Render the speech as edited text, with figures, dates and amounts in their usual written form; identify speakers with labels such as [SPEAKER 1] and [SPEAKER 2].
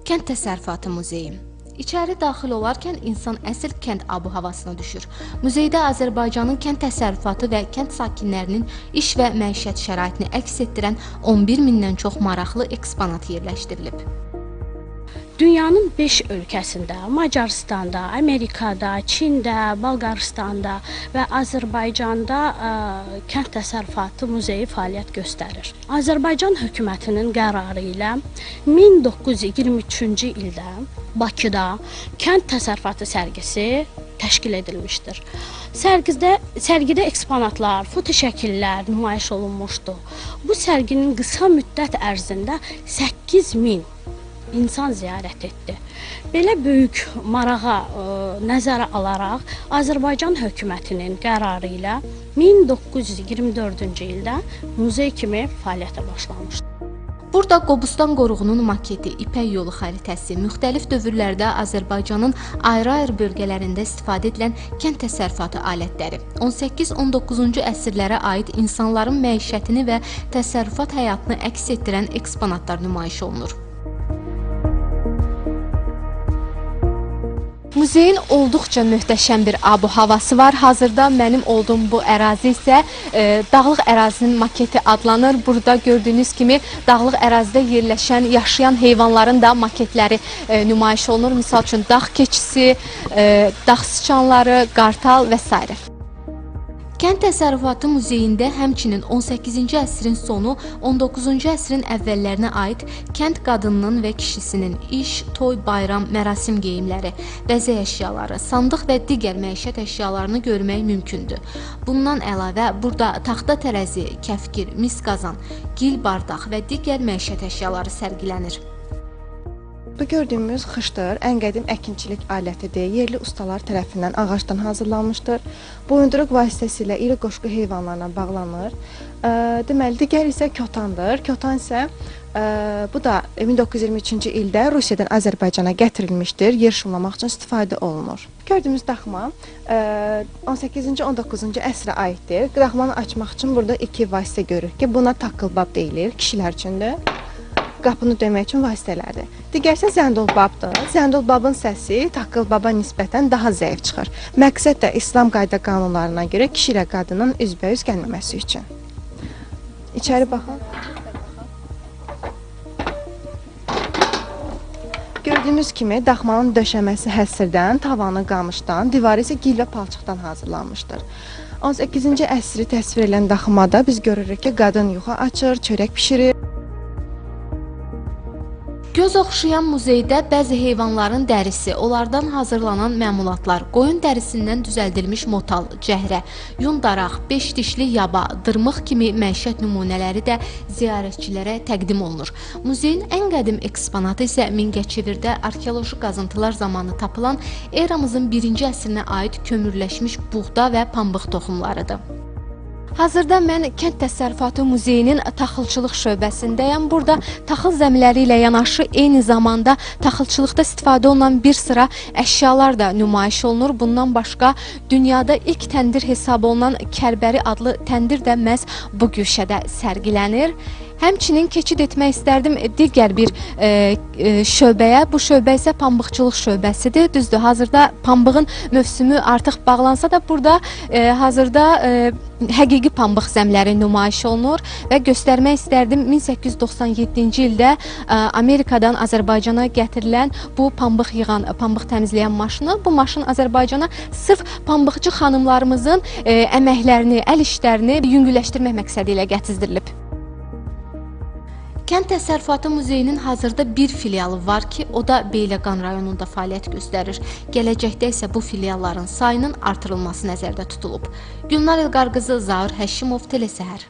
[SPEAKER 1] Kənd Təsərrüfatı Muzeyi. İçəri daxil olarkən insan əsl kənd abu-havasına düşür. Muzeydə Azərbaycanın kənd təsərrüfatı və kənd sakinlərinin iş və məişət şəraitini əks etdirən 11 mindən çox maraqlı eksponat yerləşdirilib.
[SPEAKER 2] Dünyanın 5 ölkəsində, Macaristanda, Amerikada, Çində, Bolqarıstanda və Azərbaycanda kənd təsərrüfatı muzeyi fəaliyyət göstərir. Azərbaycan hökumətinin qərarı ilə 1923-cü ildə Bakıda kənd təsərrüfatı sərgisi təşkil edilmişdir. Sərgidə eksponatlar, foto şəkillər nümayiş olunmuşdu. Bu sərginin qısa müddət ərzində 8000 insan ziyarət etdi. Belə böyük marağa nəzərə alaraq Azərbaycan hökumətinin qərarı ilə 1924-cü ildə muzey kimi fəaliyyətə başlamışdı.
[SPEAKER 1] Burada Qobustan qoruğunun maketi, İpək yolu xəritəsi, müxtəlif dövrlərdə Azərbaycanın ayrı-ayrı bölgələrində istifadə edilən kənd təsərrüfatı alətləri, 18-19-cu əsrlərə aid insanların məişətini və təsərrüfat həyatını əks etdirən eksponatlar nümayiş olunur. Muzeyin olduqca möhtəşəm bir abu-havası var. Hazırda mənim olduğum bu ərazi isə dağlıq ərazinin maketi adlanır. Burada gördüyünüz kimi dağlıq ərazidə yerləşən, yaşayan heyvanların da maketləri nümayiş olunur. Misal üçün dağ keçisi, dağ sıçanları, qartal və s. Kənd Təsərrüfatı Muzeyində həmçinin 18-ci əsrin sonu, 19-cu əsrin əvvəllərinə aid kənd qadınının və kişisinin iş, toy, bayram, mərasim geyimləri, bəzək əşyaları, sandıq və digər məişət əşyalarını görmək mümkündür. Bundan əlavə, burada taxta tərəzi, kəfkir, mis qazan, gil bardaq və digər məişət əşyaları sərgilənir.
[SPEAKER 3] Bu gördüyümüz xışdır, ən qədim əkinçilik alətidir. Yerli ustalar tərəfindən ağacdan hazırlanmışdır. Boyunduruq vasitəsilə iri qoşqu heyvanlarına bağlanır. Deməli, digər isə kotandır. Kotan isə bu da 1923-cü ildə Rusiyadan Azərbaycana gətirilmişdir. Yer şumlamaq üçün istifadə olunur. Gördüyümüz daxma 18-ci, 19-cu əsrə aiddir. Daxmanı açmaq üçün burada iki vasitə görürük ki, buna taqqılbab deyilir, kişilər üçündür. Qapını döymək üçün vasitələrdir. Digərsə zəndolbabdır. Zəndolbabın səsi taqqılbaba nisbətən daha zəif çıxır. Məqsəd də İslam qayda qanunlarına görə kişi ilə qadının üzbəüz gəlməməsi üçün. İçəri baxın. Gördüyünüz kimi daxmanın döşəməsi həsirdən, tavanı qamışdan, divarı isə gil və palçıqdan hazırlanmışdır. 18-ci əsri təsvir edən daxmada biz görürük ki, qadın yuxa açır, çörək pişirir.
[SPEAKER 1] Göz oxşayan muzeydə bəzi heyvanların dərisi, onlardan hazırlanan məmulatlar, qoyun dərisindən düzəldilmiş motal, cəhrə, yun daraq, 5 dişli yaba, dırmıq kimi məişət nümunələri də ziyarətçilərə təqdim olunur. Muzeyin ən qədim eksponatı isə Mingəçevirdə arxeoloji qazıntılar zamanı tapılan eramızın 1-ci əsrinə aid kömürləşmiş buğda və pambıq toxumlarıdır. Hazırda mən Kənd Təsərrüfatı Muzeyinin taxılçılıq şöbəsindəyəm. Burada taxıl zəmiləri ilə yanaşı eyni zamanda taxılçılıqda istifadə olunan bir sıra əşyalar da nümayiş olunur. Bundan başqa dünyada ilk təndir hesab olunan Kərbəri adlı təndir də məhz bu güşədə sərgilənir. Həmçinin keçid etmək istərdim digər bir şöbəyə. Bu şöbə isə pambıqçılıq şöbəsidir. Düzdür, hazırda pambığın mövsümü artıq bağlansa da burada hazırda həqiqi pambıq zəmləri nümayiş olunur və göstərmək istərdim 1897-ci ildə Amerikadan Azərbaycana gətirilən bu pambıq yığan, pambıq təmizləyən maşını. Bu maşın Azərbaycana sırf pambıqçı xanımlarımızın əməklərini, əl işlərini yüngülləşdirmək məqsədi ilə gətizdirilib. Kənd Təsərrüfatı Muzeyinin hazırda bir filialı var ki, o da Beyləqan rayonunda fəaliyyət göstərir. Gələcəkdə isə bu filialların sayının artırılması nəzərdə tutulub. Gülnar İlqar qızı, Zaur Həşimov, Telesəhər.